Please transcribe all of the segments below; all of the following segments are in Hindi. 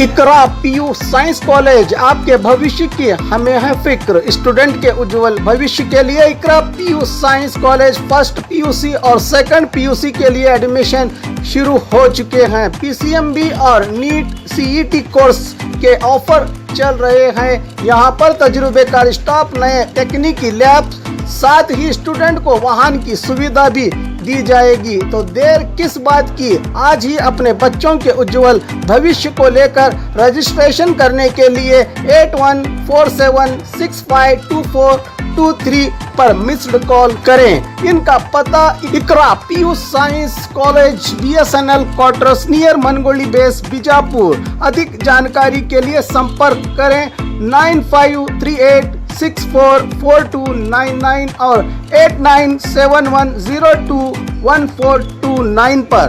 इकरा पीयू साइंस कॉलेज, आपके भविष्य की हमें है फिक्र। स्टूडेंट के उज्जवल भविष्य के लिए Iqra PU science college first PUC और सेकंड पीयूसी के लिए एडमिशन शुरू हो चुके हैं। पीसीएमबी और नीट सीईटी कोर्स के ऑफर चल रहे हैं। यहाँ पर तजुर्बेकार स्टाफ, नए तकनीकी लैब, साथ ही स्टूडेंट को वाहन की सुविधा भी दी जाएगी। तो देर किस बात की, आज ही अपने बच्चों के उज्जवल भविष्य को लेकर रजिस्ट्रेशन करने के लिए 8147652423 पर मिस्ड कॉल करें। इनका पता Iqra PU science college, BSNL quarters near Mangoli base, Bijapur. अधिक जानकारी के लिए संपर्क करें 9538644299 और 8971021429 पर।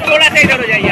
थोड़ा सा इधर हो जाइए।